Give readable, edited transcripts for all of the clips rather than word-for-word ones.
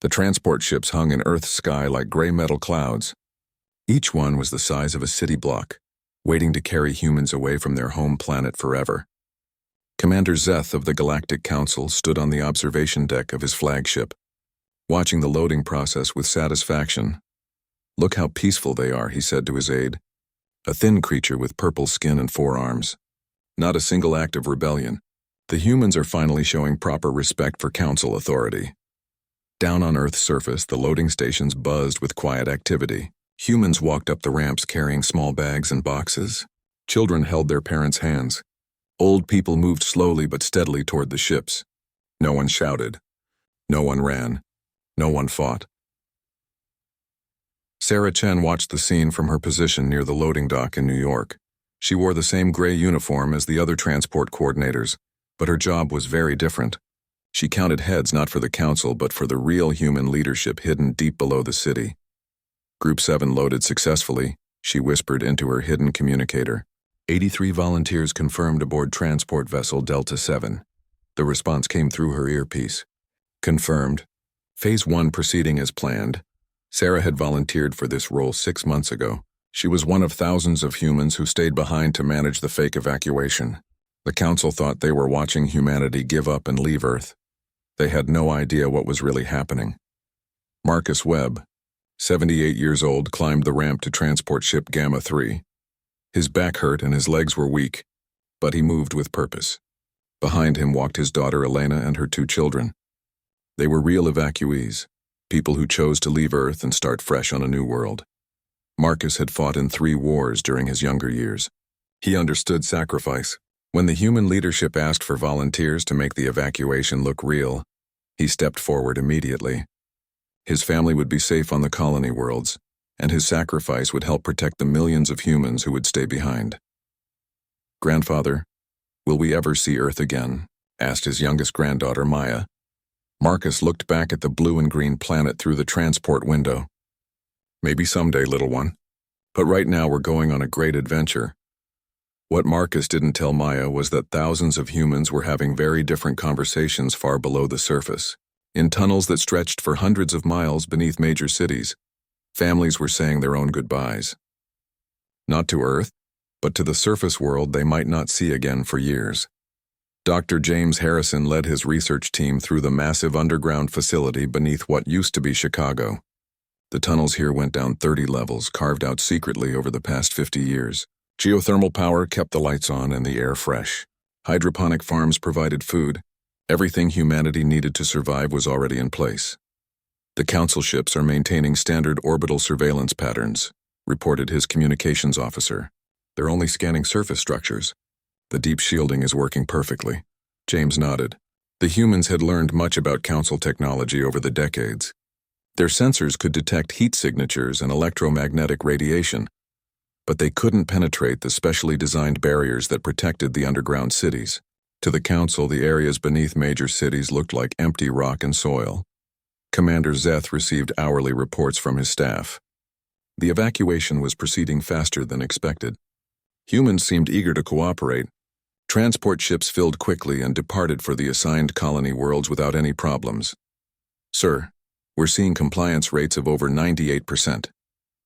The transport ships hung in Earth's sky like gray metal clouds. Each one was the size of a city block, waiting to carry humans away from their home planet forever. Commander Zeth of the Galactic Council stood on the observation deck of his flagship, watching the loading process with satisfaction. "Look how peaceful they are," he said to his aide. A thin creature with purple skin and 4 arms. Not a single act of rebellion. The humans are finally showing proper respect for Council authority. Down on Earth's surface, the loading stations buzzed with quiet activity. Humans walked up the ramps carrying small bags and boxes. Children held their parents' hands. Old people moved slowly but steadily toward the ships. No one shouted. No one ran. No one fought. Sarah Chen watched the scene from her position near the loading dock in New York. She wore the same gray uniform as the other transport coordinators, but her job was very different. She counted heads not for the Council but for the real human leadership hidden deep below the city. Group 7 loaded successfully, she whispered into her hidden communicator. 83 volunteers confirmed aboard transport vessel Delta 7. The response came through her earpiece. Confirmed. Phase 1 proceeding as planned. Sarah had volunteered for this role 6 months ago. She was one of thousands of humans who stayed behind to manage the fake evacuation. The Council thought they were watching humanity give up and leave Earth. They had no idea what was really happening. Marcus Webb, 78 years old, climbed the ramp to transport ship Gamma 3. His back hurt and his legs were weak, but he moved with purpose. Behind him walked his daughter Elena and her 2 children. They were real evacuees, people who chose to leave Earth and start fresh on a new world. Marcus had fought in 3 wars during his younger years. He understood sacrifice. When the human leadership asked for volunteers to make the evacuation look real, he stepped forward immediately. His family would be safe on the colony worlds, and his sacrifice would help protect the millions of humans who would stay behind. "Grandfather, will we ever see Earth again?" asked his youngest granddaughter Maya. Marcus looked back at the blue and green planet through the transport window. "Maybe someday, little one. But right now we're going on a great adventure." What Marcus didn't tell Maya was that thousands of humans were having very different conversations far below the surface. In tunnels that stretched for hundreds of miles beneath major cities, families were saying their own goodbyes. Not to Earth, but to the surface world they might not see again for years. Dr. James Harrison led his research team through the massive underground facility beneath what used to be Chicago. The tunnels here went down 30 levels, carved out secretly over the past 50 years. Geothermal power kept the lights on and the air fresh. Hydroponic farms provided food. Everything humanity needed to survive was already in place. "The Council ships are maintaining standard orbital surveillance patterns," reported his communications officer. "They're only scanning surface structures. The deep shielding is working perfectly." James nodded. The humans had learned much about Council technology over the decades. Their sensors could detect heat signatures and electromagnetic radiation, but they couldn't penetrate the specially designed barriers that protected the underground cities. To the Council, the areas beneath major cities looked like empty rock and soil. Commander Zeth received hourly reports from his staff. The evacuation was proceeding faster than expected. Humans seemed eager to cooperate. Transport ships filled quickly and departed for the assigned colony worlds without any problems. "Sir, we're seeing compliance rates of over 98%,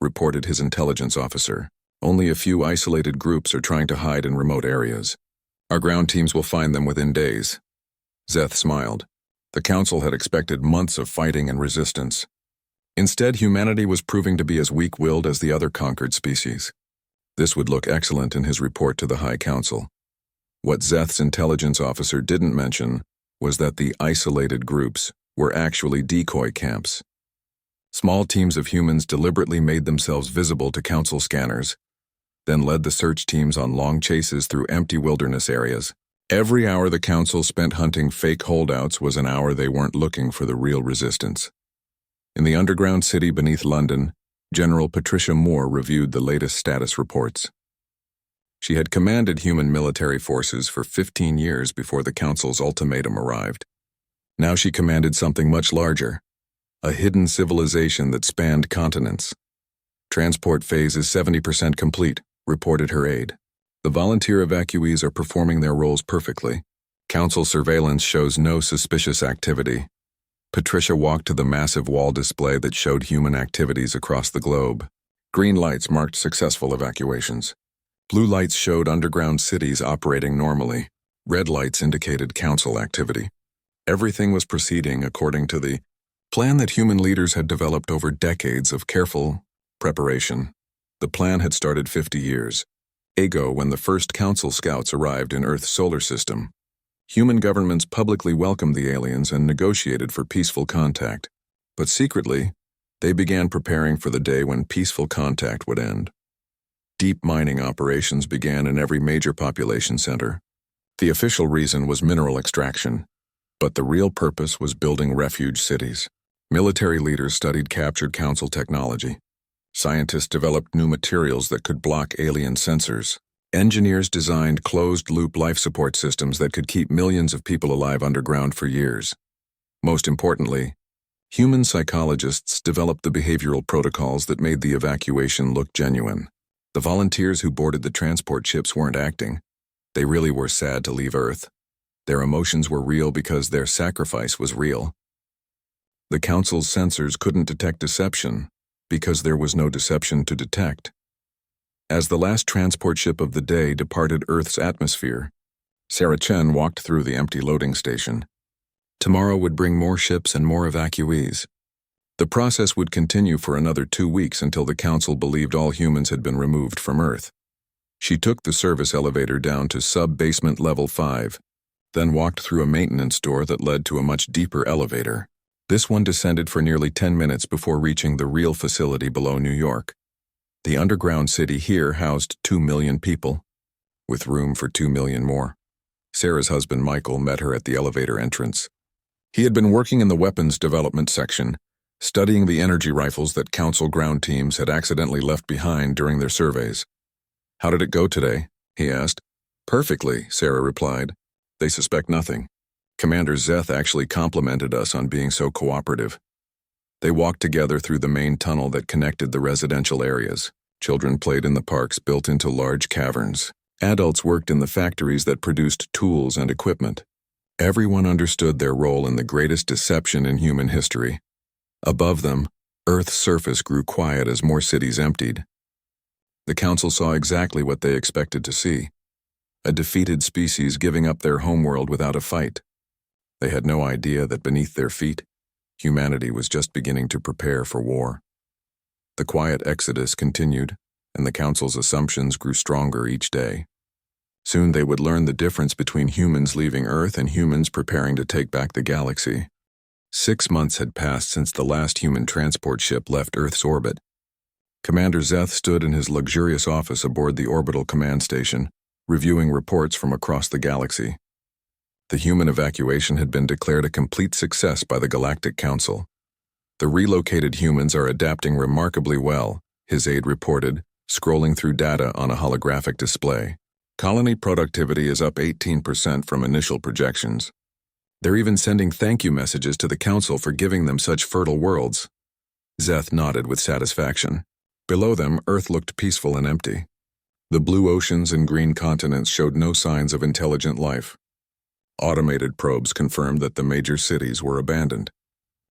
reported his intelligence officer. "Only a few isolated groups are trying to hide in remote areas. Our ground teams will find them within days." Zeth smiled. The Council had expected months of fighting and resistance. Instead, humanity was proving to be as weak-willed as the other conquered species. This would look excellent in his report to the High Council. What Zeth's intelligence officer didn't mention was that the isolated groups were actually decoy camps. Small teams of humans deliberately made themselves visible to Council scanners, then led the search teams on long chases through empty wilderness areas. Every hour the Council spent hunting fake holdouts was an hour they weren't looking for the real resistance. In the underground city beneath London, General Patricia Moore reviewed the latest status reports. She had commanded human military forces for 15 years before the Council's ultimatum arrived. Now she commanded something much larger, a hidden civilization that spanned continents. "Transport phase is 70% complete," reported her aide. "The volunteer evacuees are performing their roles perfectly. Council surveillance shows no suspicious activity. Patricia walked to the massive wall display that showed human activities across the globe. Green lights marked successful evacuations. Blue lights showed underground cities operating normally. Red lights indicated council activity. Everything was proceeding according to the plan that human leaders had developed over decades of careful preparation. The plan had started 50 years ago when the first council scouts arrived in Earth's solar system. Human governments publicly welcomed the aliens and negotiated for peaceful contact. But secretly, they began preparing for the day when peaceful contact would end. Deep mining operations began in every major population center. The official reason was mineral extraction, but the real purpose was building refuge cities. Military leaders studied captured council technology. Scientists developed new materials that could block alien sensors. Engineers designed closed-loop life support systems that could keep millions of people alive underground for years. Most importantly, human psychologists developed the behavioral protocols that made the evacuation look genuine. The volunteers who boarded the transport ships weren't acting. They really were sad to leave Earth. Their emotions were real because their sacrifice was real. The Council's sensors couldn't detect deception because there was no deception to detect. As the last transport ship of the day departed Earth's atmosphere, Sarah Chen walked through the empty loading station. Tomorrow would bring more ships and more evacuees. The process would continue for another 2 weeks until the Council believed all humans had been removed from Earth. She took the service elevator down to sub-basement level 5, then walked through a maintenance door that led to a much deeper elevator. This one descended for nearly 10 minutes before reaching the real facility below New York. The underground city here housed 2 million people, with room for 2 million more. Sarah's husband Michael met her at the elevator entrance. He had been working in the weapons development section, studying the energy rifles that Council ground teams had accidentally left behind during their surveys. "How did it go today?" he asked. "Perfectly," Sarah replied. "They suspect nothing. Commander Zeth actually complimented us on being so cooperative." They walked together through the main tunnel that connected the residential areas. Children played in the parks built into large caverns. Adults worked in the factories that produced tools and equipment. Everyone understood their role in the greatest deception in human history. Above them, Earth's surface grew quiet as more cities emptied. The Council saw exactly what they expected to see: a defeated species giving up their homeworld without a fight. They had no idea that beneath their feet, humanity was just beginning to prepare for war. The quiet exodus continued, and the Council's assumptions grew stronger each day. Soon they would learn the difference between humans leaving Earth and humans preparing to take back the galaxy. 6 months had passed since the last human transport ship left Earth's orbit. Commander Zeth stood in his luxurious office aboard the orbital command station, reviewing reports from across the galaxy. The human evacuation had been declared a complete success by the Galactic Council. "The relocated humans are adapting remarkably well," his aide reported, scrolling through data on a holographic display. "Colony productivity is up 18% from initial projections. They're even sending thank you messages to the Council for giving them such fertile worlds." Zeth nodded with satisfaction. Below them, Earth looked peaceful and empty. The blue oceans and green continents showed no signs of intelligent life. Automated probes confirmed that the major cities were abandoned.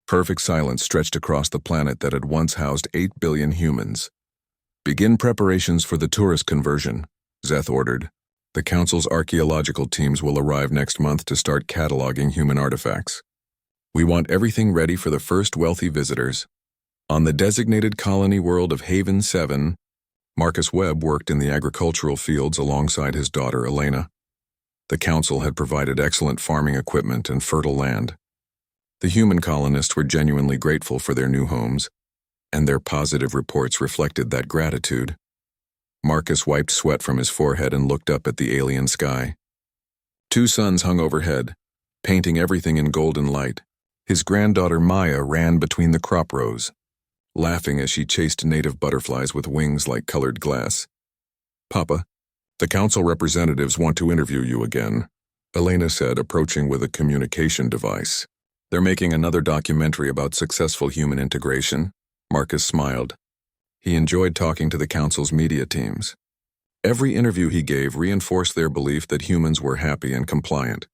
Perfect silence stretched across the planet that had once housed 8 billion humans. "Begin preparations for the tourist conversion," Zeth ordered. "The Council's archaeological teams will arrive next month to start cataloging human artifacts. We want everything ready for the first wealthy visitors." On the designated colony world of Haven 7, Marcus Webb worked in the agricultural fields alongside his daughter Elena. The Council had provided excellent farming equipment and fertile land. The human colonists were genuinely grateful for their new homes, and their positive reports reflected that gratitude. Marcus wiped sweat from his forehead and looked up at the alien sky. 2 suns hung overhead, painting everything in golden light. His granddaughter Maya ran between the crop rows, laughing as she chased native butterflies with wings like colored glass. "Papa, the Council representatives want to interview you again," Elena said, approaching with a communication device. "They're making another documentary about successful human integration." Marcus smiled. He enjoyed talking to the Council's media teams. Every interview he gave reinforced their belief that humans were happy and compliant.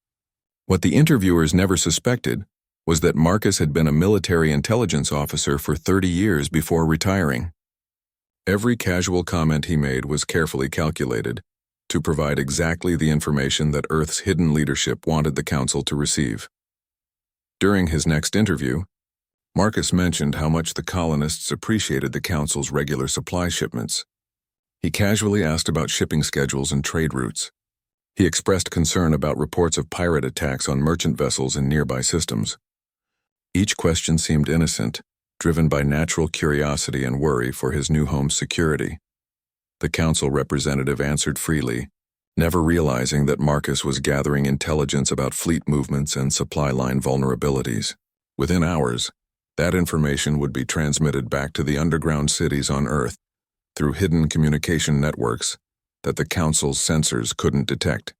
What the interviewers never suspected was that Marcus had been a military intelligence officer for 30 years before retiring. Every casual comment he made was carefully calculated to provide exactly the information that Earth's hidden leadership wanted the Council to receive. During his next interview, Marcus mentioned how much the colonists appreciated the Council's regular supply shipments. He casually asked about shipping schedules and trade routes. He expressed concern about reports of pirate attacks on merchant vessels in nearby systems. Each question seemed innocent, driven by natural curiosity and worry for his new home's security. The Council representative answered freely, never realizing that Marcus was gathering intelligence about fleet movements and supply line vulnerabilities. Within hours, that information would be transmitted back to the underground cities on Earth through hidden communication networks that the Council's sensors couldn't detect.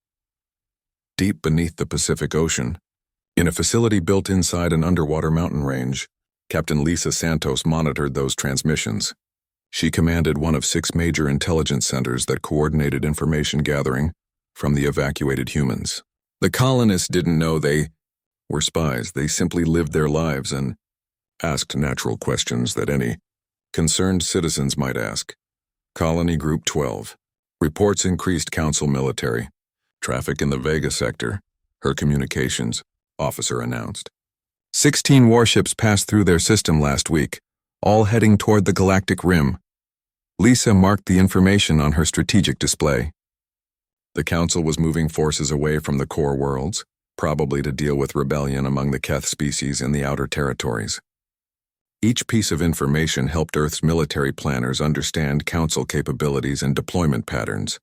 Deep beneath the Pacific Ocean, in a facility built inside an underwater mountain range, Captain Lisa Santos monitored those transmissions. She commanded one of 6 major intelligence centers that coordinated information gathering from the evacuated humans. The colonists didn't know they were spies. They simply lived their lives and asked natural questions that any concerned citizens might ask. Colony Group 12. Reports increased Council military traffic in the Vega sector, her communications officer announced. 16 warships passed through their system last week, all heading toward the Galactic Rim. Lisa marked the information on her strategic display. The Council was moving forces away from the core worlds, probably to deal with rebellion among the Keth species in the outer territories. Each piece of information helped Earth's military planners understand Council capabilities and deployment patterns.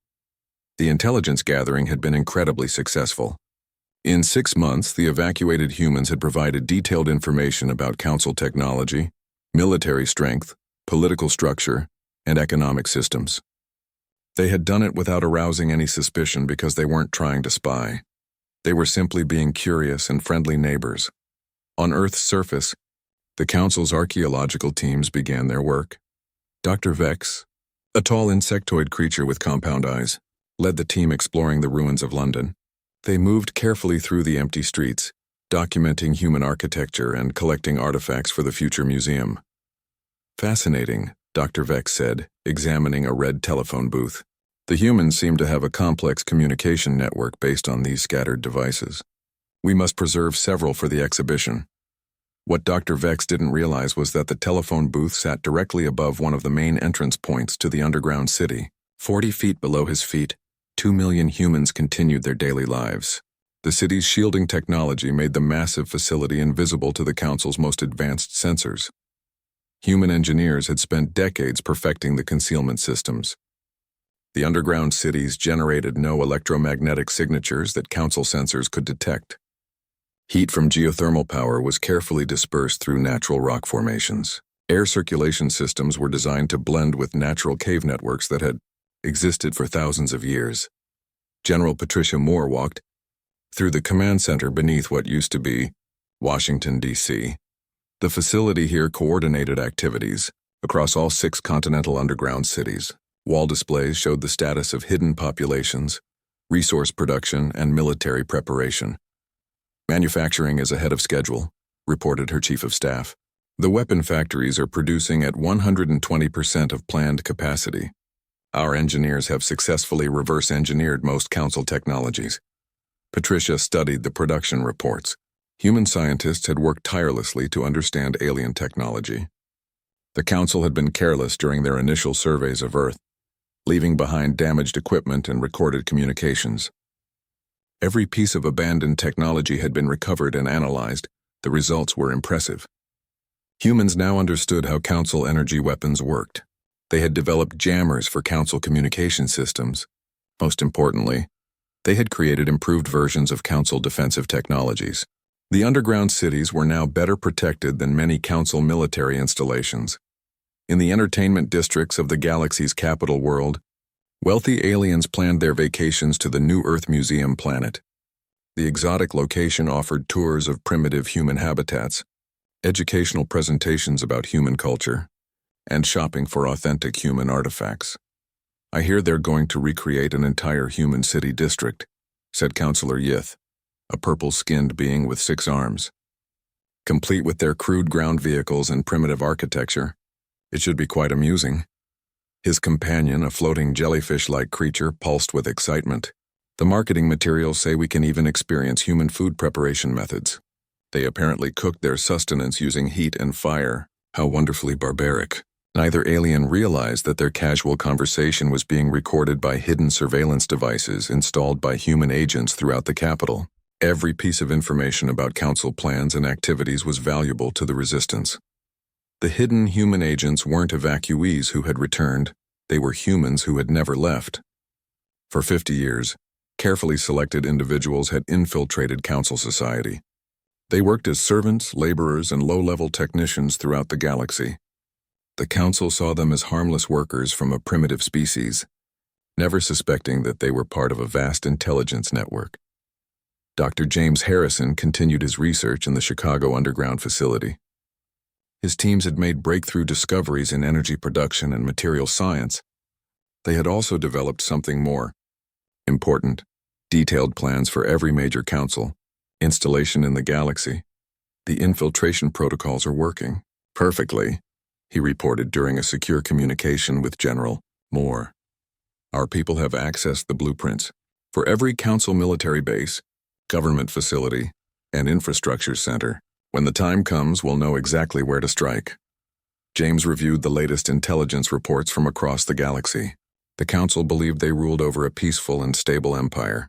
The intelligence gathering had been incredibly successful. In 6 months, the evacuated humans had provided detailed information about Council technology, military strength, political structure, and economic systems. They had done it without arousing any suspicion because they weren't trying to spy. They were simply being curious and friendly neighbors. On Earth's surface, the Council's archaeological teams began their work. Dr. Vex, a tall insectoid creature with compound eyes, led the team exploring the ruins of London. They moved carefully through the empty streets, documenting human architecture and collecting artifacts for the future museum. Fascinating, Dr. Vex said, examining a red telephone booth. The humans seem to have a complex communication network based on these scattered devices. We must preserve several for the exhibition. What Dr. Vex didn't realize was that the telephone booth sat directly above one of the main entrance points to the underground city. 40 feet below his feet, 2 million humans continued their daily lives. The city's shielding technology made the massive facility invisible to the Council's most advanced sensors. Human engineers had spent decades perfecting the concealment systems. The underground cities generated no electromagnetic signatures that Council sensors could detect. Heat from geothermal power was carefully dispersed through natural rock formations. Air circulation systems were designed to blend with natural cave networks that had existed for thousands of years. General Patricia Moore walked through the command center beneath what used to be Washington, D.C. The facility here coordinated activities across all 6 continental underground cities. Wall displays showed the status of hidden populations, resource production, and military preparation. Manufacturing is ahead of schedule, reported her chief of staff. The weapon factories are producing at 120% of planned capacity. Our engineers have successfully reverse-engineered most Council technologies. Patricia studied the production reports. Human scientists had worked tirelessly to understand alien technology. The Council had been careless during their initial surveys of Earth, leaving behind damaged equipment and recorded communications. Every piece of abandoned technology had been recovered and analyzed. The results were impressive. Humans now understood how Council energy weapons worked. They had developed jammers for Council communication systems. Most importantly, they had created improved versions of Council defensive technologies. The underground cities were now better protected than many Council military installations. In the entertainment districts of the galaxy's capital world, wealthy aliens planned their vacations to the New Earth Museum planet. The exotic location offered tours of primitive human habitats, educational presentations about human culture, and shopping for authentic human artifacts. I hear they're going to recreate an entire human city district, said Counselor Yith, a purple-skinned being with 6 arms. complete with their crude ground vehicles and primitive architecture. It should be quite amusing. His companion, a floating jellyfish-like creature, pulsed with excitement. The marketing materials say we can even experience human food preparation methods. They apparently cooked their sustenance using heat and fire. How wonderfully barbaric. Neither alien realized that their casual conversation was being recorded by hidden surveillance devices installed by human agents throughout the capital. Every piece of information about council plans and activities was valuable to the resistance. The hidden human agents weren't evacuees who had returned, they were humans who had never left. For 50 years, carefully selected individuals had infiltrated council society. They worked as servants, laborers, and low-level technicians throughout the galaxy. The council saw them as harmless workers from a primitive species, never suspecting that they were part of a vast intelligence network. Dr. James Harrison continued his research in the Chicago underground facility. His teams had made breakthrough discoveries in energy production and material science. They had also developed something more important: detailed plans for every major council installation in the galaxy. The infiltration protocols are working perfectly, he reported during a secure communication with General Moore. Our people have accessed the blueprints for every council military base, government facility, and infrastructure center. When the time comes, we'll know exactly where to strike. James reviewed the latest intelligence reports from across the galaxy. The council believed they ruled over a peaceful and stable empire.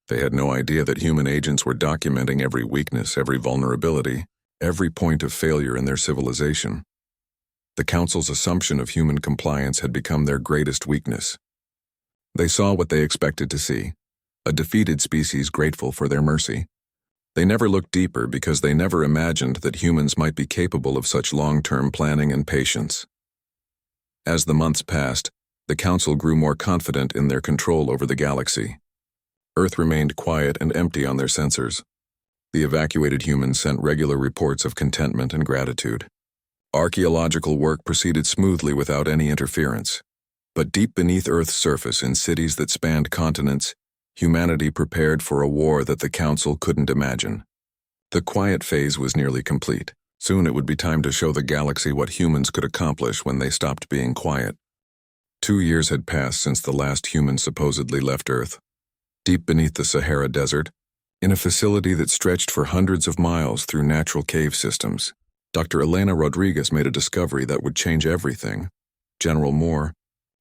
They had no idea that human agents were documenting every weakness, every vulnerability, every point of failure in their civilization. The council's assumption of human compliance had become their greatest weakness. They saw what they expected to see: a defeated species grateful for their mercy. They never looked deeper because they never imagined that humans might be capable of such long-term planning and patience. As the months passed, the council grew more confident in their control over the galaxy. Earth remained quiet and empty on their sensors. The evacuated humans sent regular reports of contentment and gratitude. Archaeological work proceeded smoothly without any interference. But deep beneath Earth's surface, in cities that spanned continents, humanity prepared for a war that the council couldn't imagine. The quiet phase was nearly complete. Soon it would be time to show the galaxy what humans could accomplish when they stopped being quiet. 2 years had passed since the last human supposedly left Earth. Deep beneath the Sahara Desert, in a facility that stretched for hundreds of miles through natural cave systems, Dr. Elena Rodriguez made a discovery that would change everything. General Moore,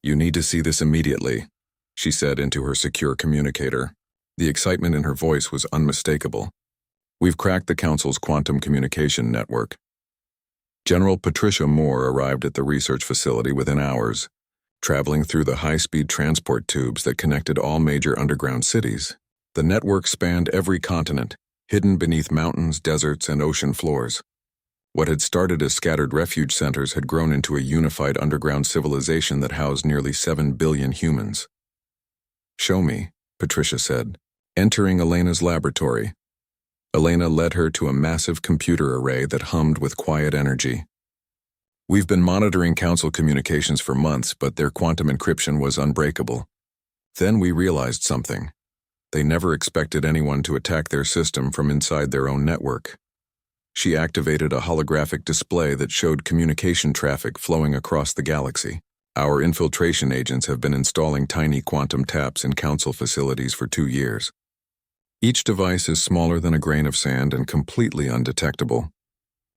you need to see this immediately, she said into her secure communicator. The excitement in her voice was unmistakable. We've cracked the Council's quantum communication network. General Patricia Moore arrived at the research facility within hours, traveling through the high-speed transport tubes that connected all major underground cities. The network spanned every continent, hidden beneath mountains, deserts, and ocean floors. What had started as scattered refuge centers had grown into a unified underground civilization that housed nearly 7 billion humans. Show me, Patricia said, entering Elena's laboratory. Elena led her to a massive computer array that hummed with quiet energy. We've been monitoring Council communications for months, but their quantum encryption was unbreakable. Then we realized something. They never expected anyone to attack their system from inside their own network. She activated a holographic display that showed communication traffic flowing across the galaxy. Our infiltration agents have been installing tiny quantum taps in Council facilities for 2 years. Each device is smaller than a grain of sand and completely undetectable.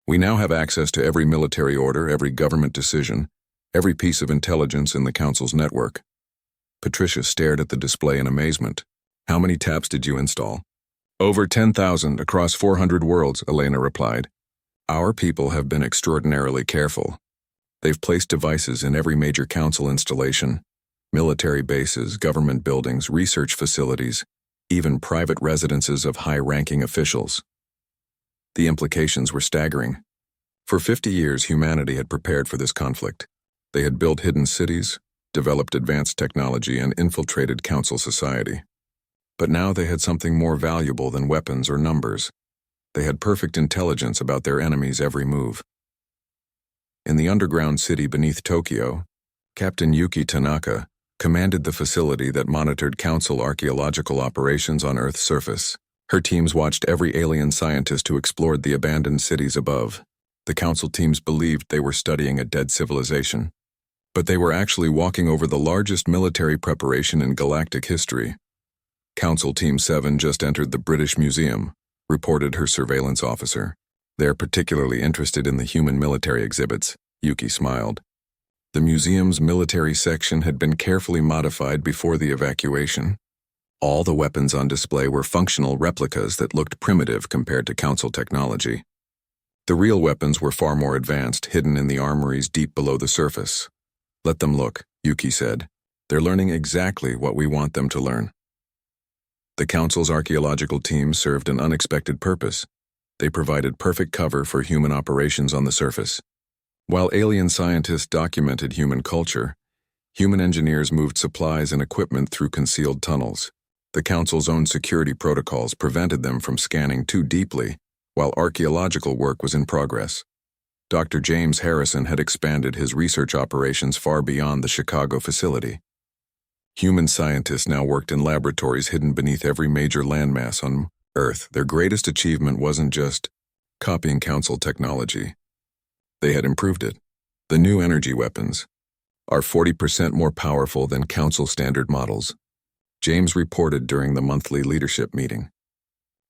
We now have access to every military order, every government decision, every piece of intelligence in the Council's network. Patricia stared at the display in amazement. How many taps did you install? Over 10,000 across 400 worlds, Elena replied. Our people have been extraordinarily careful. They've placed devices in every major Council installation, military bases, government buildings, research facilities, even private residences of high-ranking officials. The implications were staggering. For 50 years, humanity had prepared for this conflict. They had built hidden cities, developed advanced technology, and infiltrated Council society. But now they had something more valuable than weapons or numbers. They had perfect intelligence about their enemy's every move. In the underground city beneath Tokyo, Captain Yuki Tanaka commanded the facility that monitored Council archaeological operations on Earth's surface. Her teams watched every alien scientist who explored the abandoned cities above. The council teams believed they were studying a dead civilization, but they were actually walking over the largest military preparation in galactic history. Council Team 7 just entered the British Museum, reported her surveillance officer. They're particularly interested in the human military exhibits, Yuki smiled. The museum's military section had been carefully modified before the evacuation. All the weapons on display were functional replicas that looked primitive compared to Council technology. The real weapons were far more advanced, hidden in the armories deep below the surface. Let them look, Yuki said. They're learning exactly what we want them to learn. The Council's archaeological team served an unexpected purpose. They provided perfect cover for human operations on the surface. While alien scientists documented human culture, human engineers moved supplies and equipment through concealed tunnels. The Council's own security protocols prevented them from scanning too deeply, while archaeological work was in progress. Dr. James Harrison had expanded his research operations far beyond the Chicago facility. Human scientists now worked in laboratories hidden beneath every major landmass on Earth. Their greatest achievement wasn't just copying Council technology. They had improved it. The new energy weapons are 40% more powerful than Council standard models, James reported during the monthly leadership meeting.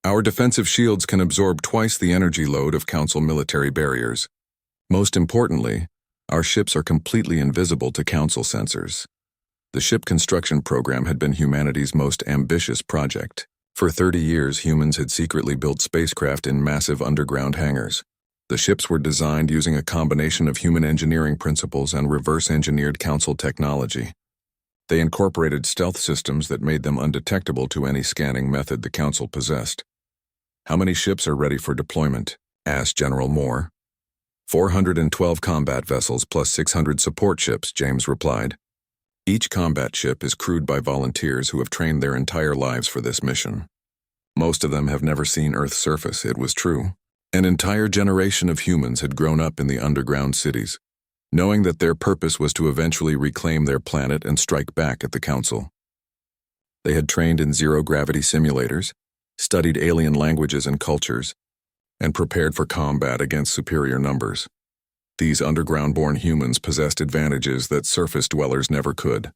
Our defensive shields can absorb twice the energy load of Council military barriers. Most importantly, our ships are completely invisible to Council sensors. The ship construction program had been humanity's most ambitious project. For 30 years, humans had secretly built spacecraft in massive underground hangars. The ships were designed using a combination of human engineering principles and reverse-engineered Council technology. They incorporated stealth systems that made them undetectable to any scanning method the Council possessed. "How many ships are ready for deployment?" asked General Moore. 412 combat vessels plus 600 support ships, James replied. Each combat ship is crewed by volunteers who have trained their entire lives for this mission. Most of them have never seen Earth's surface, it was true. An entire generation of humans had grown up in the underground cities, knowing that their purpose was to eventually reclaim their planet and strike back at the Council. They had trained in zero-gravity simulators, studied alien languages and cultures, and prepared for combat against superior numbers. These underground-born humans possessed advantages that surface dwellers never could.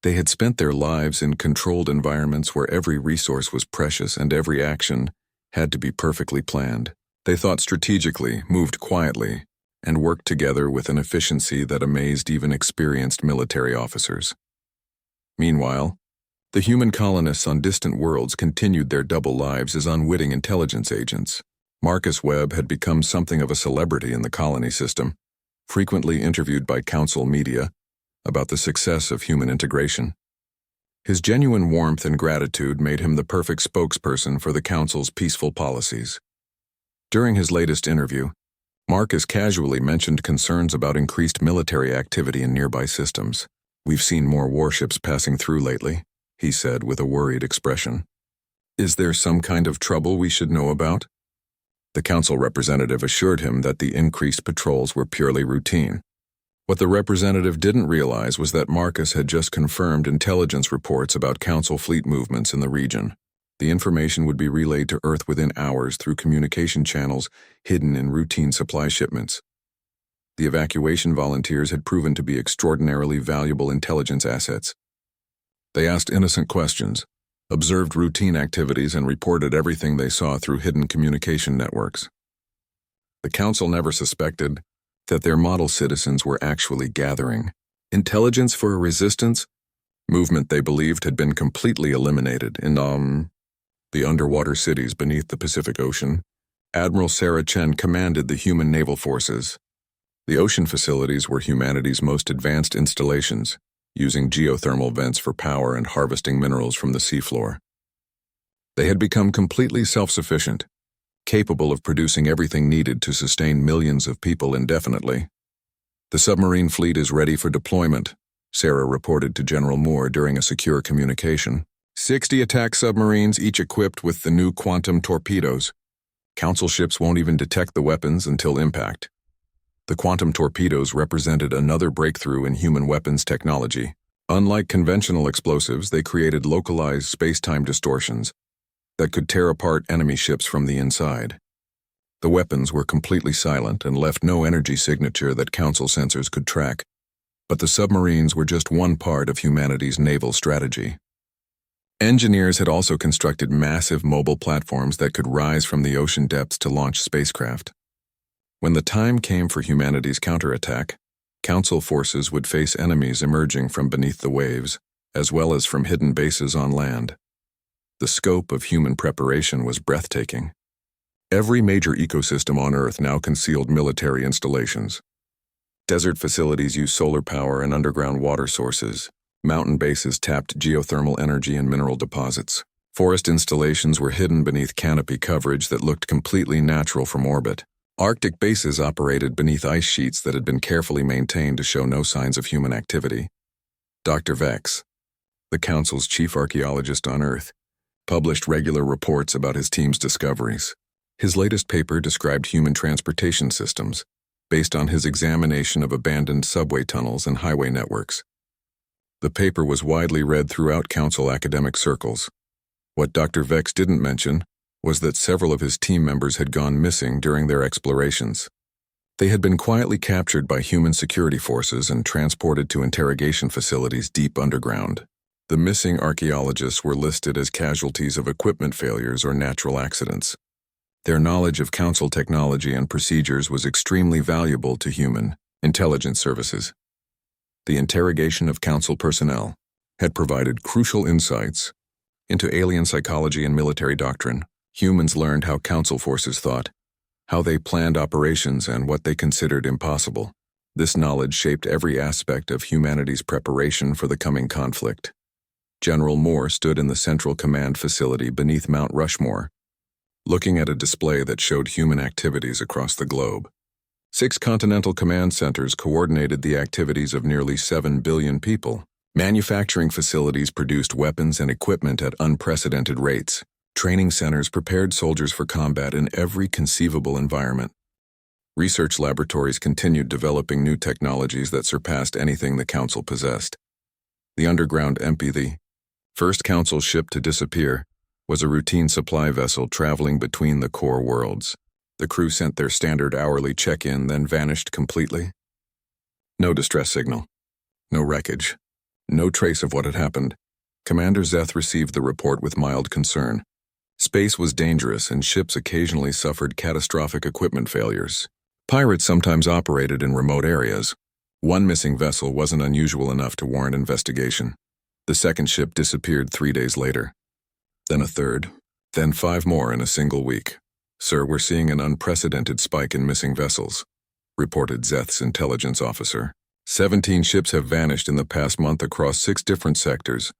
They had spent their lives in controlled environments where every resource was precious and every action had to be perfectly planned. They thought strategically, moved quietly, and worked together with an efficiency that amazed even experienced military officers. Meanwhile, the human colonists on distant worlds continued their double lives as unwitting intelligence agents. Marcus Webb had become something of a celebrity in the colony system, frequently interviewed by Council media about the success of human integration. His genuine warmth and gratitude made him the perfect spokesperson for the Council's peaceful policies. During his latest interview, Marcus casually mentioned concerns about increased military activity in nearby systems. "We've seen more warships passing through lately," he said with a worried expression. "Is there some kind of trouble we should know about?" The Council representative assured him that the increased patrols were purely routine. What the representative didn't realize was that Marcus had just confirmed intelligence reports about Council fleet movements in the region. The information would be relayed to Earth within hours through communication channels hidden in routine supply shipments. The evacuation volunteers had proven to be extraordinarily valuable intelligence assets. They asked innocent questions, observed routine activities, and reported everything they saw through hidden communication networks. The Council never suspected that their model citizens were actually gathering intelligence for a resistance movement they believed had been completely eliminated in the underwater cities beneath the Pacific Ocean. Admiral Sarah Chen commanded the human naval forces. The ocean facilities were humanity's most advanced installations, using geothermal vents for power and harvesting minerals from the seafloor. They had become completely self-sufficient, capable of producing everything needed to sustain millions of people indefinitely. "The submarine fleet is ready for deployment," Sarah reported to General Moore during a secure communication. 60 attack submarines, each equipped with the new quantum torpedoes. Council ships won't even detect the weapons until impact. The quantum torpedoes represented another breakthrough in human weapons technology. Unlike conventional explosives, they created localized space-time distortions, that could tear apart enemy ships from the inside. The weapons were completely silent and left no energy signature that Council sensors could track, but the submarines were just one part of humanity's naval strategy. Engineers had also constructed massive mobile platforms that could rise from the ocean depths to launch spacecraft. When the time came for humanity's counterattack, Council forces would face enemies emerging from beneath the waves, as well as from hidden bases on land. The scope of human preparation was breathtaking. Every major ecosystem on Earth now concealed military installations. Desert facilities used solar power and underground water sources. Mountain bases tapped geothermal energy and mineral deposits. Forest installations were hidden beneath canopy coverage that looked completely natural from orbit. Arctic bases operated beneath ice sheets that had been carefully maintained to show no signs of human activity. Dr. Vex, the Council's chief archaeologist on Earth, published regular reports about his team's discoveries. His latest paper described human transportation systems, based on his examination of abandoned subway tunnels and highway networks. The paper was widely read throughout Council academic circles. What Dr. Vex didn't mention was that several of his team members had gone missing during their explorations. They had been quietly captured by human security forces and transported to interrogation facilities deep underground. The missing archaeologists were listed as casualties of equipment failures or natural accidents. Their knowledge of Council technology and procedures was extremely valuable to human intelligence services. The interrogation of Council personnel had provided crucial insights into alien psychology and military doctrine. Humans learned how Council forces thought, how they planned operations, and what they considered impossible. This knowledge shaped every aspect of humanity's preparation for the coming conflict. General Moore stood in the Central Command facility beneath Mount Rushmore, looking at a display that showed human activities across the globe. 6 continental command centers coordinated the activities of nearly 7 billion people. Manufacturing facilities produced weapons and equipment at unprecedented rates. Training centers prepared soldiers for combat in every conceivable environment. Research laboratories continued developing new technologies that surpassed anything the Council possessed. The underground MP, the first Council ship to disappear, was a routine supply vessel traveling between the core worlds. The crew sent their standard hourly check-in, then vanished completely. No distress signal. No wreckage. No trace of what had happened. Commander Zeth received the report with mild concern. Space was dangerous, and ships occasionally suffered catastrophic equipment failures. Pirates sometimes operated in remote areas. One missing vessel wasn't unusual enough to warrant investigation. The second ship disappeared 3 days later. Then a third. Then 5 more in a single week. "Sir, we're seeing an unprecedented spike in missing vessels," reported Zeth's intelligence officer. 17 ships have vanished in the past month across 6 different sectors.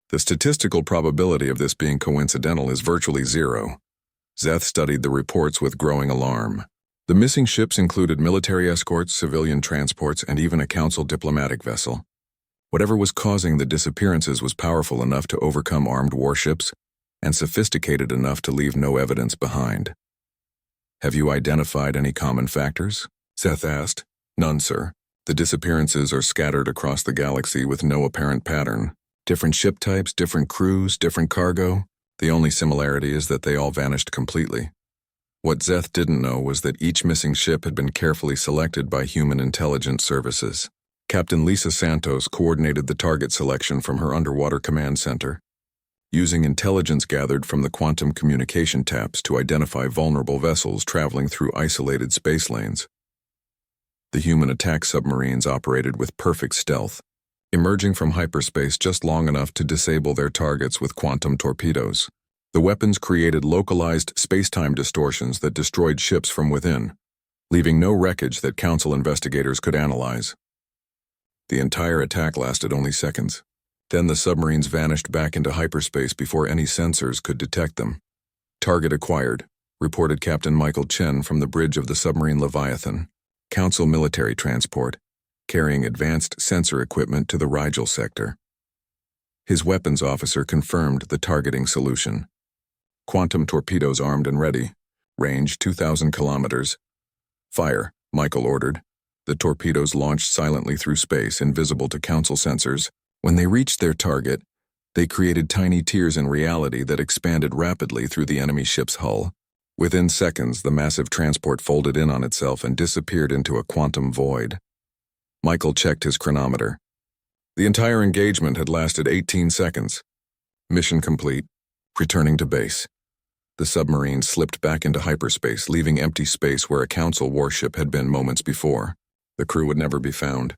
The statistical probability of this being coincidental is virtually 0. Zeth studied the reports with growing alarm. The missing ships included military escorts, civilian transports, and even a Council diplomatic vessel. Whatever was causing the disappearances was powerful enough to overcome armed warships and sophisticated enough to leave no evidence behind. "Have you identified any common factors?" Zeth asked. "None, sir. The disappearances are scattered across the galaxy with no apparent pattern. Different ship types, different crews, different cargo. The only similarity is that they all vanished completely." What Zeth didn't know was that each missing ship had been carefully selected by human intelligence services. Captain Lisa Santos coordinated the target selection from her underwater command center, using intelligence gathered from the quantum communication taps to identify vulnerable vessels traveling through isolated space lanes. The human attack submarines operated with perfect stealth, emerging from hyperspace just long enough to disable their targets with quantum torpedoes. The weapons created localized space-time distortions that destroyed ships from within, leaving no wreckage that Council investigators could analyze. The entire attack lasted only seconds. Then the submarines vanished back into hyperspace before any sensors could detect them. "Target acquired," reported Captain Michael Chen from the bridge of the submarine Leviathan. Council military transport, carrying advanced sensor equipment to the Rigel sector. His weapons officer confirmed the targeting solution. "Quantum torpedoes armed and ready. Range 2,000 kilometers. Fire," Michael ordered. The torpedoes launched silently through space, invisible to Council sensors. When they reached their target, They created tiny tears in reality that expanded rapidly through the enemy ship's hull. Within seconds, the massive transport folded in on itself and disappeared into a quantum void. Michael checked his chronometer. The entire engagement had lasted 18 seconds. Mission complete. Returning to base. The submarine slipped back into hyperspace, leaving empty space where a Council warship had been moments before. The crew would never be found.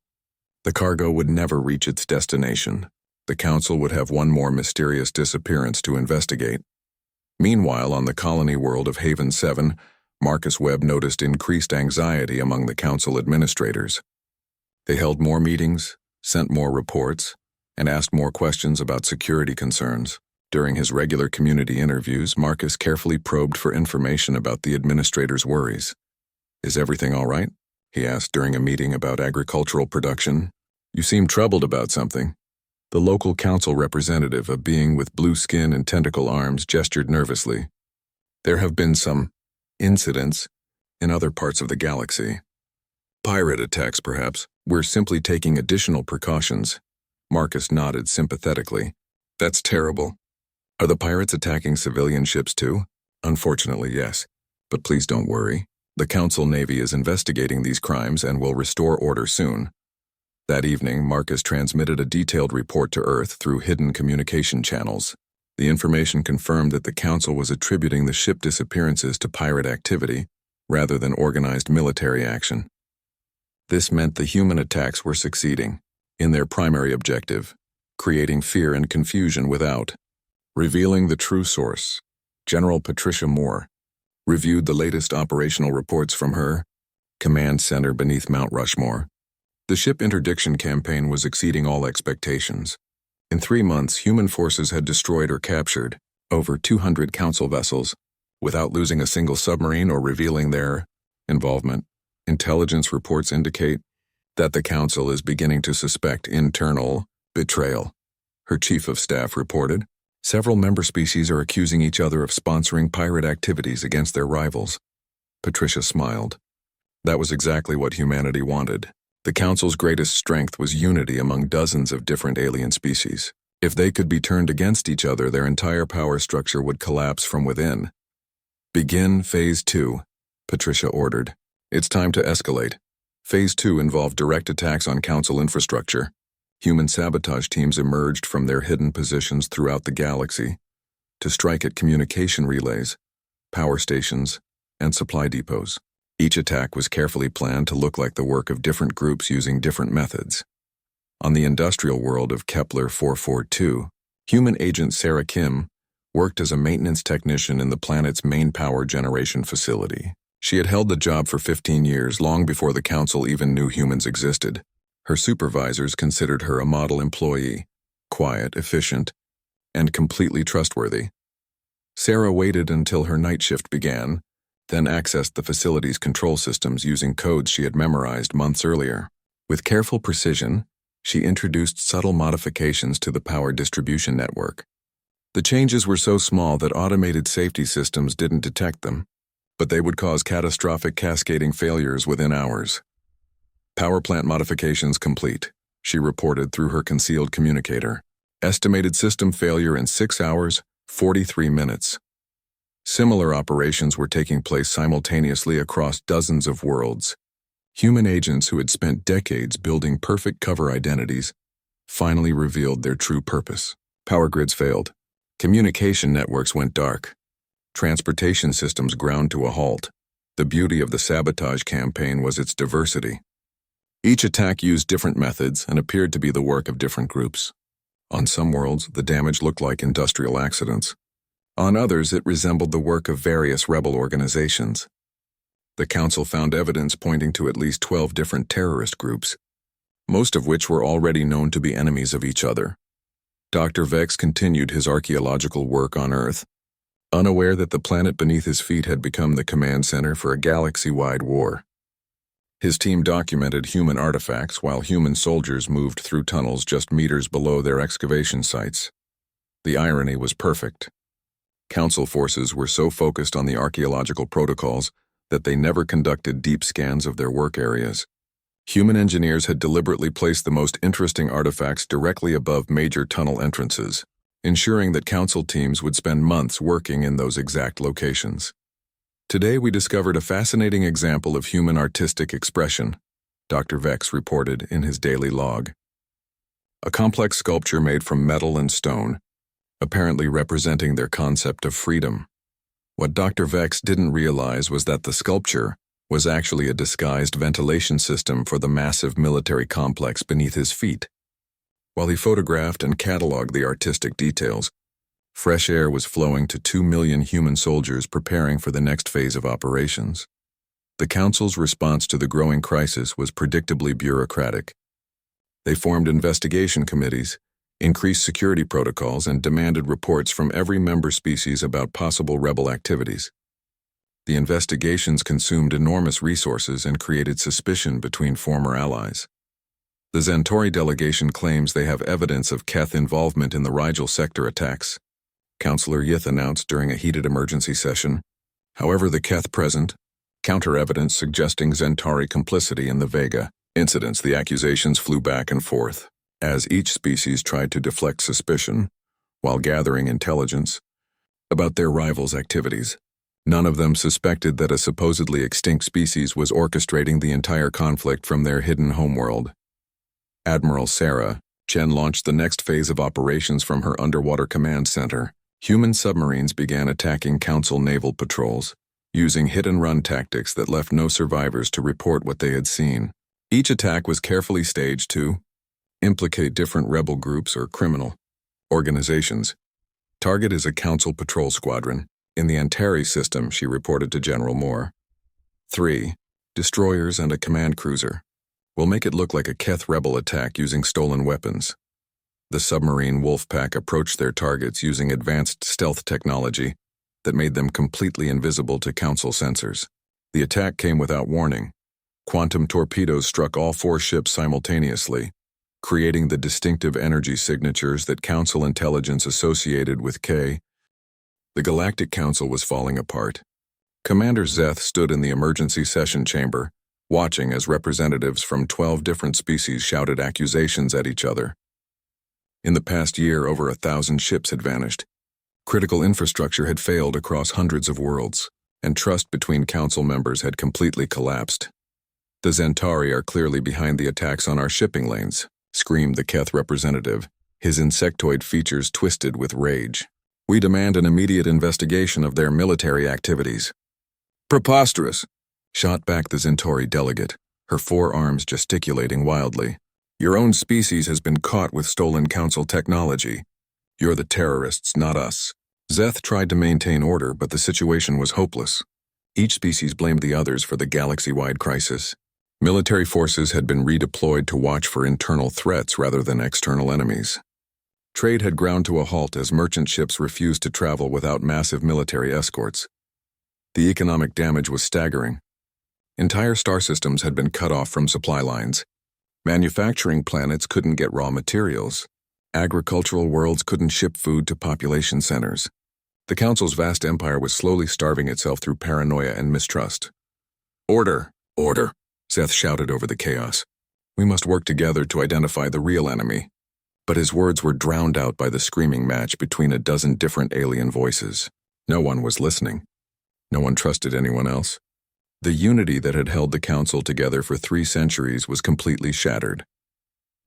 The cargo would never reach its destination. The Council would have one more mysterious disappearance to investigate. Meanwhile, on the colony world of Haven 7, Marcus Webb noticed increased anxiety among the Council administrators. They held more meetings, sent more reports, and asked more questions about security concerns. During his regular community interviews, Marcus carefully probed for information about the administrators' worries. "Is everything all right?" he asked during a meeting about agricultural production. "You seem troubled about something." The local council representative, a being with blue skin and tentacle arms, gestured nervously. "There have been some incidents in other parts of the galaxy. Pirate attacks, perhaps. We're simply taking additional precautions." Marcus nodded sympathetically. "That's terrible. Are the pirates attacking civilian ships too?" "Unfortunately, yes. But please don't worry. The Council Navy is investigating these crimes and will restore order soon." That evening, Marcus transmitted a detailed report to Earth through hidden communication channels. The information confirmed that the Council was attributing the ship disappearances to pirate activity rather than organized military action. This meant the human attacks were succeeding in their primary objective, creating fear and confusion without. Revealing the true source, General Patricia Moore reviewed the latest operational reports from her command center beneath Mount Rushmore. The ship interdiction campaign was exceeding all expectations. In 3 months, human forces had destroyed or captured over 200 Council vessels without losing a single submarine or revealing their involvement. Intelligence reports indicate that the Council is beginning to suspect internal betrayal. Her chief of staff reported, "Several member species are accusing each other of sponsoring pirate activities against their rivals." Patricia smiled. That was exactly what humanity wanted. The Council's greatest strength was unity among dozens of different alien species. If they could be turned against each other, their entire power structure would collapse from within. "Begin Phase 2, Patricia ordered. "It's time to escalate." Phase 2 involved direct attacks on Council infrastructure. Human sabotage teams emerged from their hidden positions throughout the galaxy to strike at communication relays, power stations, and supply depots. Each attack was carefully planned to look like the work of different groups using different methods. On the industrial world of Kepler 442, human agent Sarah Kim worked as a maintenance technician in the planet's main power generation facility. She had held the job for 15 years, long before the Council even knew humans existed. Her supervisors considered her a model employee, quiet, efficient, and completely trustworthy. Sarah waited until her night shift began, then accessed the facility's control systems using codes she had memorized months earlier. With careful precision, she introduced subtle modifications to the power distribution network. The changes were so small that automated safety systems didn't detect them, but they would cause catastrophic cascading failures within hours. "Power plant modifications complete," she reported through her concealed communicator. "Estimated system failure in 6 hours, 43 minutes. Similar operations were taking place simultaneously across dozens of worlds. Human agents who had spent decades building perfect cover identities finally revealed their true purpose. Power grids failed. Communication networks went dark. Transportation systems ground to a halt. The beauty of the sabotage campaign was its diversity. Each attack used different methods and appeared to be the work of different groups. On some worlds, the damage looked like industrial accidents. On others, it resembled the work of various rebel organizations. The Council found evidence pointing to at least 12 different terrorist groups, most of which were already known to be enemies of each other. Dr. Vex continued his archaeological work on Earth, unaware that the planet beneath his feet had become the command center for a galaxy-wide war. His team documented human artifacts while human soldiers moved through tunnels just meters below their excavation sites. The irony was perfect. Council forces were so focused on the archaeological protocols that they never conducted deep scans of their work areas. Human engineers had deliberately placed the most interesting artifacts directly above major tunnel entrances. ensuring that council teams would spend months working in those exact locations. Today we discovered a fascinating example of human artistic expression, Dr. Vex reported in his daily log. A complex sculpture made from metal and stone, apparently representing their concept of freedom. What Dr. Vex didn't realize was that the sculpture was actually a disguised ventilation system for the massive military complex beneath his feet. While he photographed and cataloged the artistic details, fresh air was flowing to 2 million human soldiers preparing for the next phase of operations. The Council's response to the growing crisis was predictably bureaucratic. They formed investigation committees, increased security protocols, and demanded reports from every member species about possible rebel activities. The investigations consumed enormous resources and created suspicion between former allies. The Centauri delegation claims they have evidence of Keth involvement in the Rigel sector attacks, Councillor Yith announced during a heated emergency session. However, the Keth present counter-evidence suggesting Centauri complicity in the Vega incidents. The accusations flew back and forth as each species tried to deflect suspicion while gathering intelligence about their rivals' activities. None of them suspected that a supposedly extinct species was orchestrating the entire conflict from their hidden homeworld. Admiral Sarah Chen launched the next phase of operations from her underwater command center. Human submarines began attacking Council naval patrols, using hit-and-run tactics that left no survivors to report what they had seen. Each attack was carefully staged to implicate different rebel groups or criminal organizations. Target is a Council patrol squadron. In the Antares system, she reported to General Moore. 3 destroyers and a command cruiser. We'll make it look like a Keth rebel attack using stolen weapons. The submarine Wolfpack approached their targets using advanced stealth technology that made them completely invisible to Council sensors. The attack came without warning. Quantum torpedoes struck all 4 ships simultaneously, creating the distinctive energy signatures that Council intelligence associated with K. The Galactic Council was falling apart. Commander Zeth stood in the emergency session chamber, watching as representatives from 12 different species shouted accusations at each other. In the past year, over 1,000 ships had vanished. Critical infrastructure had failed across hundreds of worlds, and trust between Council members had completely collapsed. The Centauri are clearly behind the attacks on our shipping lanes, screamed the Keth representative, his insectoid features twisted with rage. We demand an immediate investigation of their military activities. Preposterous, shot back the Centauri delegate, her 4 arms gesticulating wildly. Your own species has been caught with stolen Council technology. You're the terrorists, not us. Zeth tried to maintain order, but the situation was hopeless. Each species blamed the others for the galaxy-wide crisis. Military forces had been redeployed to watch for internal threats rather than external enemies. Trade had ground to a halt as merchant ships refused to travel without massive military escorts. The economic damage was staggering. Entire star systems had been cut off from supply lines. Manufacturing planets couldn't get raw materials. Agricultural worlds couldn't ship food to population centers. The Council's vast empire was slowly starving itself through paranoia and mistrust. Order! Order! Zeth shouted over the chaos. We must work together to identify the real enemy. But his words were drowned out by the screaming match between a dozen different alien voices. No one was listening. No one trusted anyone else. The unity that had held the Council together for 3 centuries was completely shattered.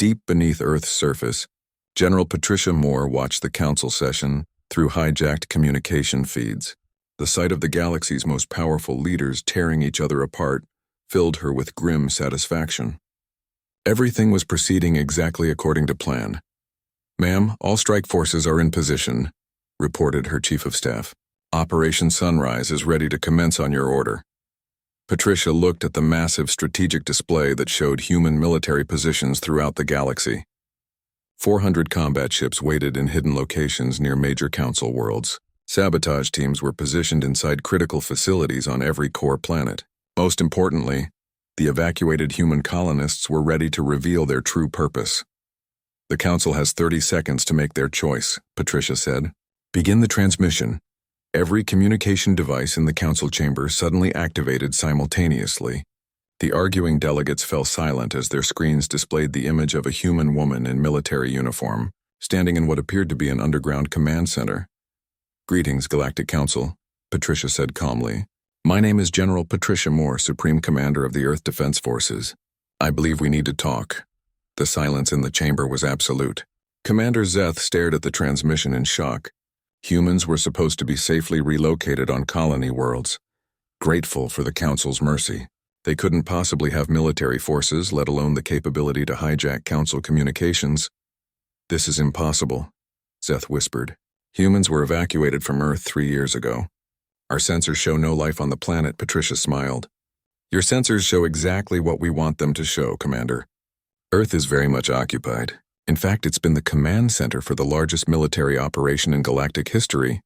Deep beneath Earth's surface, General Patricia Moore watched the Council session through hijacked communication feeds. The sight of the galaxy's most powerful leaders tearing each other apart filled her with grim satisfaction. Everything was proceeding exactly according to plan. Ma'am, all strike forces are in position, reported her Chief of Staff. Operation Sunrise is ready to commence on your order. Patricia looked at the massive strategic display that showed human military positions throughout the galaxy. 400 combat ships waited in hidden locations near major Council worlds. Sabotage teams were positioned inside critical facilities on every core planet. Most importantly, the evacuated human colonists were ready to reveal their true purpose. The Council has 30 seconds to make their choice, Patricia said. Begin the transmission. Every communication device in the Council chamber suddenly activated simultaneously. The arguing delegates fell silent as their screens displayed the image of a human woman in military uniform, standing in what appeared to be an underground command center. "Greetings, Galactic Council," Patricia said calmly. "My name is General Patricia Moore, Supreme Commander of the Earth Defense Forces. I believe we need to talk." The silence in the chamber was absolute. Commander Zeth stared at the transmission in shock. Humans were supposed to be safely relocated on colony worlds. Grateful for the Council's mercy, they couldn't possibly have military forces, let alone the capability to hijack Council communications. "This is impossible," Zeth whispered. "Humans were evacuated from Earth 3 years ago. Our sensors show no life on the planet," Patricia smiled. "Your sensors show exactly what we want them to show, Commander. Earth is very much occupied. In fact, it's been the command center for the largest military operation in galactic history."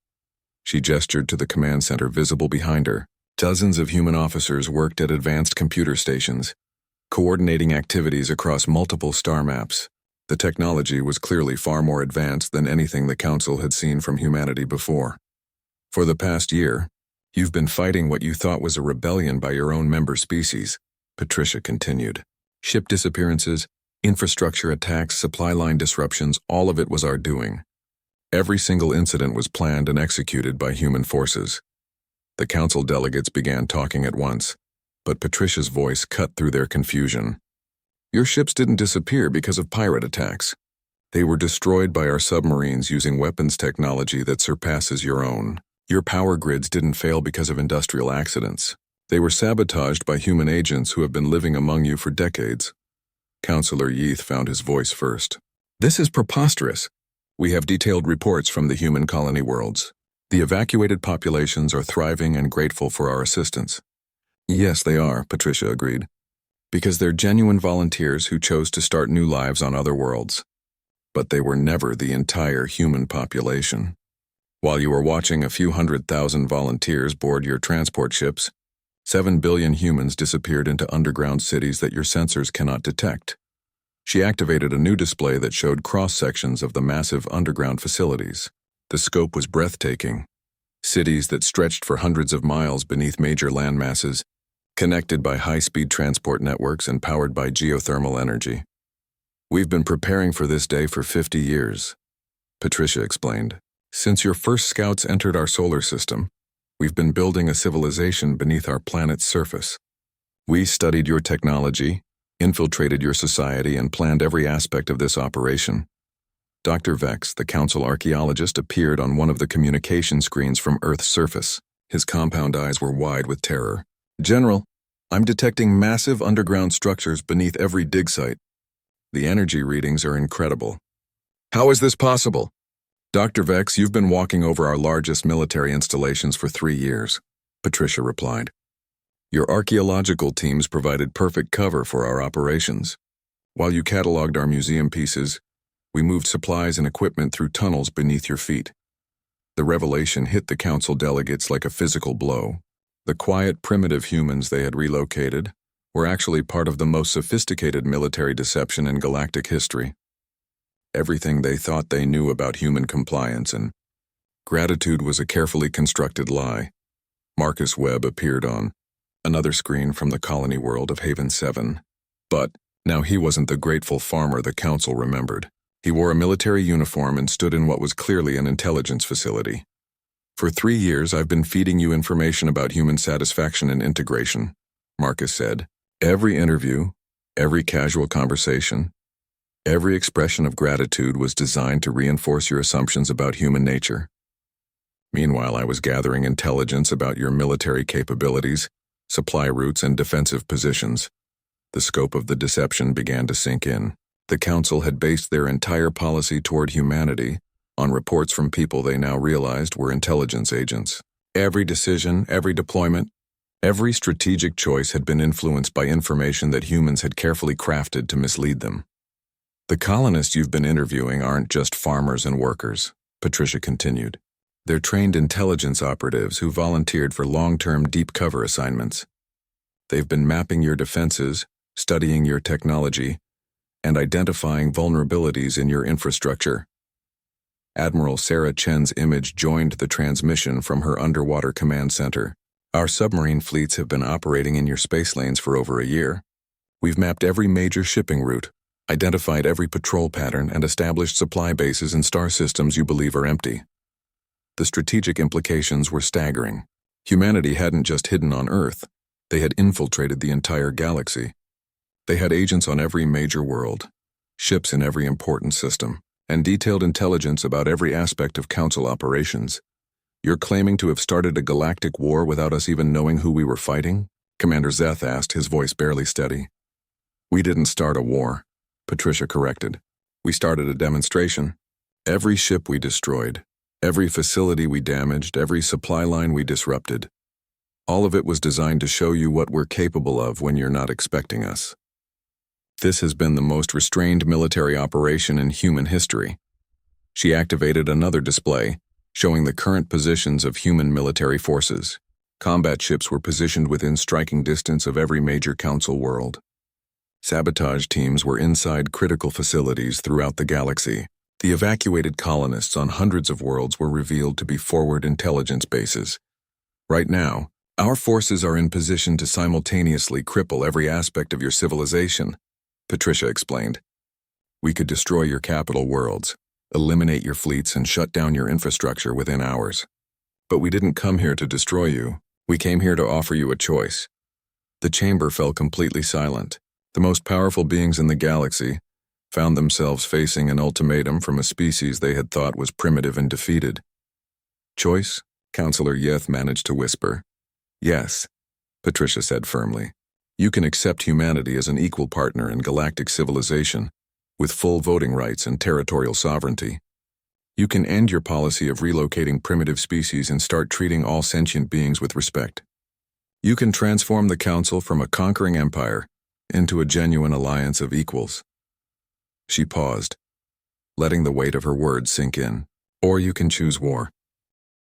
She gestured to the command center visible behind her. Dozens of human officers worked at advanced computer stations, coordinating activities across multiple star maps. The technology was clearly far more advanced than anything the Council had seen from humanity before. "For the past year, you've been fighting what you thought was a rebellion by your own member species," Patricia continued. "Ship disappearances, infrastructure attacks, supply line disruptions, all of it was our doing. Every single incident was planned and executed by human forces." The Council delegates began talking at once, but Patricia's voice cut through their confusion. "Your ships didn't disappear because of pirate attacks. They were destroyed by our submarines using weapons technology that surpasses your own. Your power grids didn't fail because of industrial accidents. They were sabotaged by human agents who have been living among you for decades." Councillor Yeath found his voice first. "This is preposterous. We have detailed reports from the human colony worlds. The evacuated populations are thriving and grateful for our assistance." "Yes, they are," Patricia agreed, "because they're genuine volunteers who chose to start new lives on other worlds. But they were never the entire human population. While you were watching a few 100,000 volunteers board your transport ships, 7 billion humans disappeared into underground cities that your sensors cannot detect." She activated a new display that showed cross-sections of the massive underground facilities. The scope was breathtaking. Cities that stretched for hundreds of miles beneath major landmasses, connected by high-speed transport networks and powered by geothermal energy. "We've been preparing for this day for 50 years, Patricia explained. "Since your first scouts entered our solar system, we've been building a civilization beneath our planet's surface. We studied your technology, infiltrated your society, and planned every aspect of this operation." Dr. Vex, the Council archaeologist, appeared on one of the communication screens from Earth's surface. His compound eyes were wide with terror. "General, I'm detecting massive underground structures beneath every dig site. The energy readings are incredible." "How is this possible?" "Dr. Vex, you've been walking over our largest military installations for 3 years, Patricia replied. "Your archaeological teams provided perfect cover for our operations. While you cataloged our museum pieces, we moved supplies and equipment through tunnels beneath your feet." The revelation hit the Council delegates like a physical blow. The quiet, primitive humans they had relocated were actually part of the most sophisticated military deception in galactic history. Everything they thought they knew about human compliance and gratitude was a carefully constructed lie. Marcus Webb appeared on another screen from the colony world of Haven 7. But now he wasn't the grateful farmer the Council remembered. He wore a military uniform and stood in what was clearly an intelligence facility. "For 3 years, I've been feeding you information about human satisfaction and integration," Marcus said. "Every interview, every casual conversation, every expression of gratitude was designed to reinforce your assumptions about human nature. Meanwhile, I was gathering intelligence about your military capabilities, supply routes, and defensive positions." The scope of the deception began to sink in. The Council had based their entire policy toward humanity on reports from people they now realized were intelligence agents. Every decision, every deployment, every strategic choice had been influenced by information that humans had carefully crafted to mislead them. "The colonists you've been interviewing aren't just farmers and workers," Patricia continued. "They're trained intelligence operatives who volunteered for long-term deep cover assignments. They've been mapping your defenses, studying your technology, and identifying vulnerabilities in your infrastructure." Admiral Sarah Chen's image joined the transmission from her underwater command center. "Our submarine fleets have been operating in your space lanes for over a year. We've mapped every major shipping route, identified every patrol pattern, and established supply bases in star systems you believe are empty. The strategic implications were staggering. Humanity hadn't just hidden on Earth, they had infiltrated the entire galaxy. They had agents on every major world, ships in every important system, and detailed intelligence about every aspect of Council operations. You're claiming to have started a galactic war without us even knowing who we were fighting? Commander Zeth asked, his voice barely steady. We didn't start a war, Patricia corrected. We started a demonstration. Every ship we destroyed, every facility we damaged, every supply line we disrupted. All of it was designed to show you what we're capable of when you're not expecting us. This has been the most restrained military operation in human history. She activated another display, showing the current positions of human military forces. Combat ships were positioned within striking distance of every major Council world. Sabotage teams were inside critical facilities throughout the galaxy. The evacuated colonists on hundreds of worlds were revealed to be forward intelligence bases. Right now, our forces are in position to simultaneously cripple every aspect of your civilization, Patricia explained. We could destroy your capital worlds, eliminate your fleets, and shut down your infrastructure within hours. But we didn't come here to destroy you. We came here to offer you a choice. The chamber fell completely silent. The most powerful beings in the galaxy found themselves facing an ultimatum from a species they had thought was primitive and defeated. Choice? Counselor Yeth managed to whisper. Yes, Patricia said firmly. You can accept humanity as an equal partner in galactic civilization, with full voting rights and territorial sovereignty. You can end your policy of relocating primitive species and start treating all sentient beings with respect. You can transform the Council from a conquering empire into a genuine alliance of equals. She paused, letting the weight of her words sink in. Or you can choose war.